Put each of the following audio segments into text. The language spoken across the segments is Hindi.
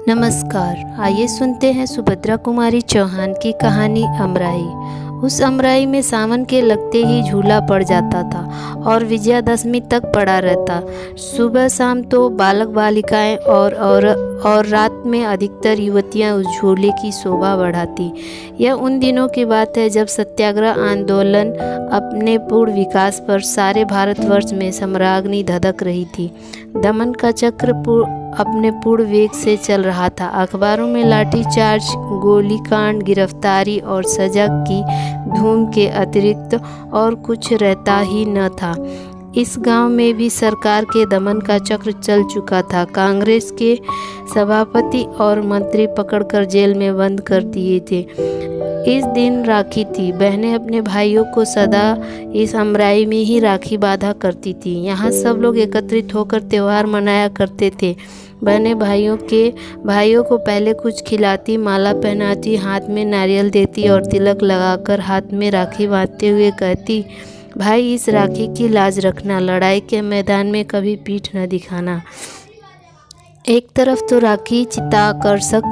नमस्कार। आइए सुनते हैं सुभद्रा कुमारी चौहान की कहानी अमराई। उस अमराई में सावन के लगते ही झूला पड़ जाता था और विजयादशमी तक पड़ा रहता। सुबह शाम तो बालक बालिकाएं और रात में अधिकतर युवतियां उस झूले की शोभा बढ़ाती। यह उन दिनों की बात है जब सत्याग्रह आंदोलन अपने पूर्ण विकास पर सारे भारतवर्ष में सम्राग्नि धधक रही थी। दमन का चक्र अपने पूर्ण वेग से चल रहा था। अखबारों में लाठीचार्ज, गोलीकांड, गिरफ्तारी और सजा की धूम के अतिरिक्त और कुछ रहता ही न था। इस गांव में भी सरकार के दमन का चक्र चल चुका था। कांग्रेस के सभापति और मंत्री पकड़कर जेल में बंद कर दिए थे। इस दिन राखी थी। बहनें अपने भाइयों को सदा इस अमराई में ही राखी बांधा करती थी। यहाँ सब लोग एकत्रित होकर त्यौहार मनाया करते थे। बहनें भाइयों को पहले कुछ खिलाती, माला पहनाती, हाथ में नारियल देती और तिलक लगाकर हाथ में राखी बांधते हुए कहती, भाई इस राखी की लाज रखना, लड़ाई के मैदान में कभी पीठ न दिखाना। एक तरफ तो राखी चित्ताकर्षक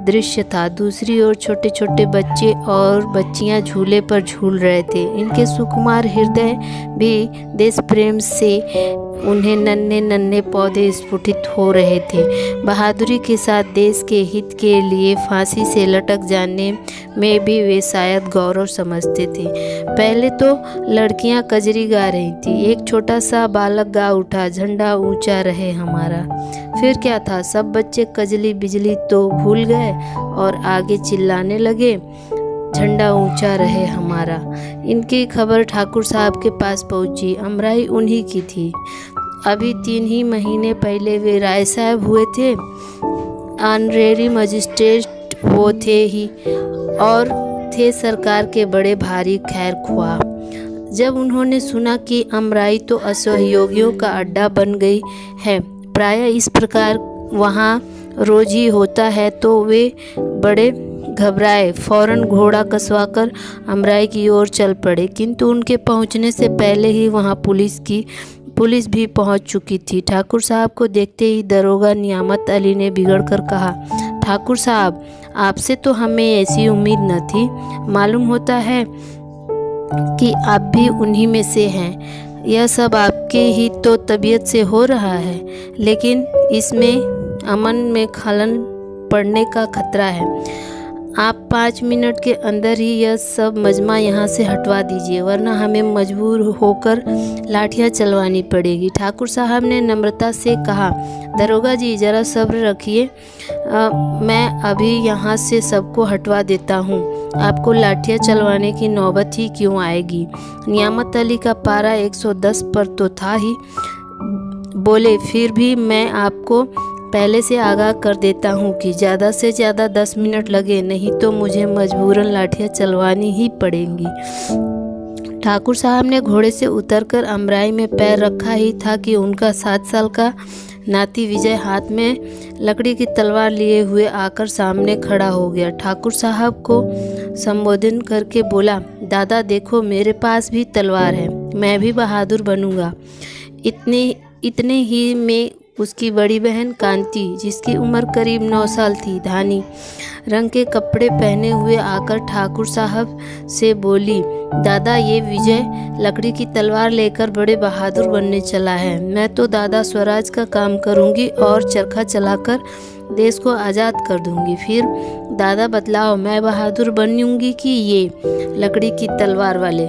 दृश्य था, दूसरी ओर छोटे छोटे बच्चे और बच्चियां झूले पर झूल रहे थे। इनके सुकुमार हृदय भी देश प्रेम से उन्हें नन्हे नन्हे पौधे स्फुटित हो रहे थे। बहादुरी के साथ देश के हित के लिए फांसी से लटक जाने में भी वे शायद गौरव समझते थे। पहले तो लड़कियां कजरी गा रही थी। एक छोटा सा बालक गा उठा, झंडा ऊंचा रहे हमारा। फिर क्या था, सब बच्चे कजली बिजली तो भूल गए और आगे चिल्लाने लगे, झंडा ऊंचा रहे हमारा। इनकी खबर ठाकुर साहब के पास पहुंची। अमराई उन्हीं की थी। अभी 3 ही महीने पहले वे राय साहब हुए थे। ऑनरेरी मजिस्ट्रेट वो थे ही और थे सरकार के बड़े भारी खैर ख्वाह। जब उन्होंने सुना कि अमराई तो असहयोगियों का अड्डा बन गई है, प्रायः इस प्रकार वहाँ रोज ही होता है, तो वे बड़े घबराए। फौरन घोड़ा कसवाकर अमराई की ओर चल पड़े, किंतु उनके पहुँचने से पहले ही वहाँ पुलिस भी पहुँच चुकी थी। ठाकुर साहब को देखते ही दरोगा नियामत अली ने बिगड़कर कहा, ठाकुर साहब, आपसे तो हमें ऐसी उम्मीद न थी। मालूम होता है कि आप भी उन्हीं में से हैं। यह सब आपके ही तो तबीयत से हो रहा है, लेकिन इसमें अमन में खलन पड़ने का खतरा है। आप 5 मिनट के अंदर ही यह सब मजमा यहाँ से हटवा दीजिए, वरना हमें मजबूर होकर लाठियाँ चलवानी पड़ेगी। ठाकुर साहब ने नम्रता से कहा, दरोगा जी ज़रा सब्र रखिए, मैं अभी यहाँ से सबको हटवा देता हूँ। आपको लाठियाँ चलवाने की नौबत ही क्यों आएगी। नियामत अली का पारा 110 पर तो था ही। बोले, फिर भी मैं आपको पहले से आगाह कर देता हूँ कि ज़्यादा से ज़्यादा 10 मिनट लगे, नहीं तो मुझे मजबूरन लाठियाँ चलवानी ही पड़ेंगी। ठाकुर साहब ने घोड़े से उतरकर अमराई में पैर रखा ही था कि उनका 7 साल का नाती विजय हाथ में लकड़ी की तलवार लिए हुए आकर सामने खड़ा हो गया। ठाकुर साहब को संबोधन करके बोला, दादा देखो, मेरे पास भी तलवार है, मैं भी बहादुर बनूंगा। इतने ही में उसकी बड़ी बहन कांति, जिसकी उम्र करीब 9 साल थी, धानी रंग के कपड़े पहने हुए आकर ठाकुर साहब से बोली, दादा ये विजय लकड़ी की तलवार लेकर बड़े बहादुर बनने चला है। मैं तो दादा स्वराज का काम करूंगी और चरखा चलाकर देश को आज़ाद कर दूंगी। फिर दादा बतलाओ, मैं बहादुर बनूंगी कि ये लकड़ी की तलवार वाले।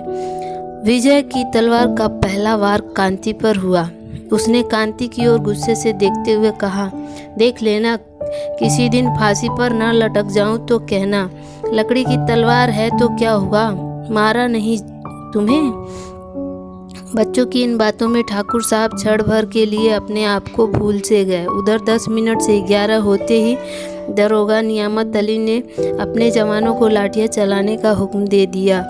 विजय की तलवार का पहला वार कांति पर हुआ। उसने कांति की ओर गुस्से से देखते हुए कहा, देख लेना, किसी दिन फांसी पर न लटक जाऊं तो कहना। लकड़ी की तलवार है तो क्या हुआ, मारा नहीं तुम्हें। बच्चों की इन बातों में ठाकुर साहब क्षण भर के लिए अपने आप को भूल से गए। उधर 10 मिनट से 11 होते ही दरोगा नियामत अली ने अपने जवानों को लाठियाँ चलाने का हुक्म दे दिया।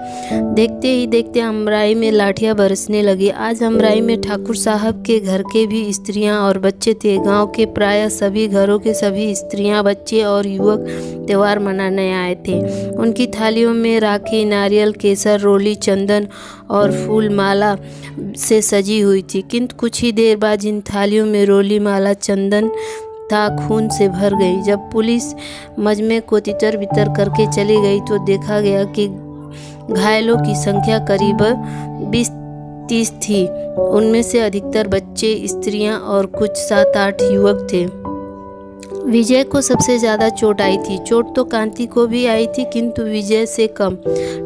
देखते ही देखते अमराई में लाठियाँ बरसने लगी। आज अमराई में ठाकुर साहब के घर के भी स्त्रियां और बच्चे थे। गांव के प्रायः सभी घरों के सभी स्त्रियां, बच्चे और युवक त्यौहार मनाने आए थे। उनकी थालियों में राखी, नारियल, केसर, रोली, चंदन और फूल माला से सजी हुई थी। किंतु कुछ ही देर बाद जिन थालियों में रोली, माला, चंदन था खून से भर गई। जब पुलिस मजमे को तितर बितर करके चली गई तो देखा गया कि घायलों की संख्या करीब 20-30 थी। उनमें से अधिकतर बच्चे, स्त्रियां और कुछ 7-8 युवक थे। विजय को सबसे ज़्यादा चोट आई थी। चोट तो कांति को भी आई थी, किंतु विजय से कम।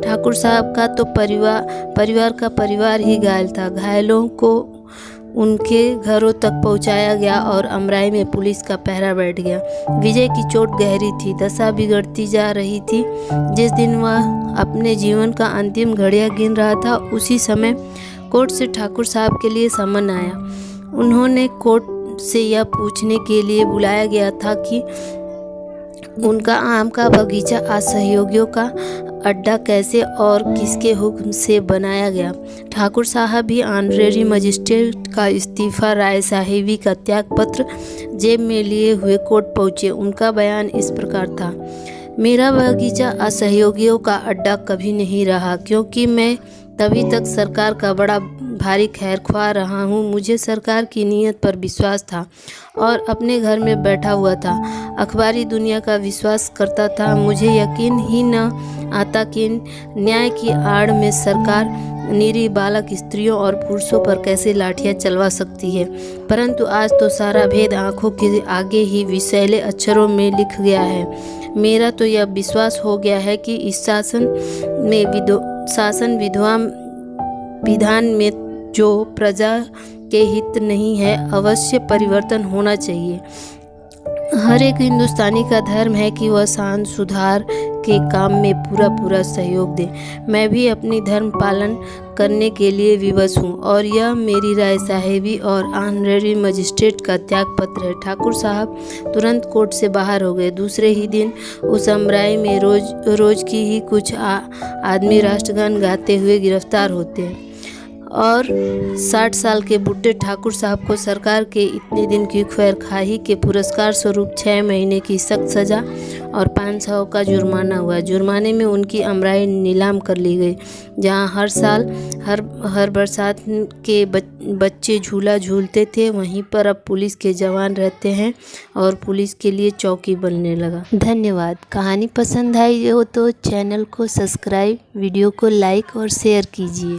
ठाकुर साहब का तो परिवार का परिवार ही घायल था। घायलों को उनके घरों तक पहुंचाया गया और अमराई में पुलिस का पहरा बैठ गया। विजय की चोट गहरी थी, दशा बिगड़ती जा रही थी। जिस दिन वह अपने जीवन का अंतिम घड़ियां गिन रहा था, उसी समय कोर्ट से ठाकुर साहब के लिए समन आया। उन्होंने कोर्ट से यह पूछने के लिए बुलाया गया था कि उनका आम का बगीचा असहयोगियों का अड्डा कैसे और किसके हुक्म से बनाया गया। ठाकुर साहब भी ऑनरेरी मजिस्ट्रेट का इस्तीफा, राय साहिबी का त्यागपत्र जेब में लिए हुए कोर्ट पहुँचे। उनका बयान इस प्रकार था: मेरा बगीचा असहयोगियों का अड्डा कभी नहीं रहा, क्योंकि मैं तभी तक सरकार का बड़ा भारी खैरख्वाह रहा हूँ। मुझे सरकार की नीयत पर विश्वास था और अपने घर में बैठा हुआ था, अखबारी दुनिया का विश्वास करता था। मुझे यकीन ही न आता कि न्याय की आड़ में सरकार निरीह बालक, स्त्रियों और पुरुषों पर कैसे लाठियाँ चलवा सकती है। परंतु आज तो सारा भेद आंखों के आगे ही विषैले अक्षरों में लिख गया है। मेरा तो यह विश्वास हो गया है कि इस शासन विधान में जो प्रजा के हित नहीं है, अवश्य परिवर्तन होना चाहिए। हर एक हिंदुस्तानी का धर्म है कि वह शांति सुधार के काम में पूरा सहयोग दे। मैं भी अपनी धर्म पालन करने के लिए विवश हूँ और यह मेरी राय साहिबी और ऑनरेरी मजिस्ट्रेट का त्यागपत्र है। ठाकुर साहब तुरंत कोर्ट से बाहर हो गए। दूसरे ही दिन उस अमराई में रोज की ही कुछ आदमी राष्ट्रगान गाते हुए गिरफ्तार होते हैं और 60 साल के बुढ़े ठाकुर साहब को सरकार के इतने दिन की खैरखाही के पुरस्कार स्वरूप 6 महीने की सख्त सज़ा और 500 का जुर्माना हुआ। जुर्माने में उनकी अमराई नीलाम कर ली गई। जहां हर साल हर बरसात के बच्चे झूला झूलते थे, वहीं पर अब पुलिस के जवान रहते हैं और पुलिस के लिए चौकी बनने लगा। धन्यवाद। कहानी पसंद आई हो तो चैनल को सब्सक्राइब, वीडियो को लाइक और शेयर कीजिए।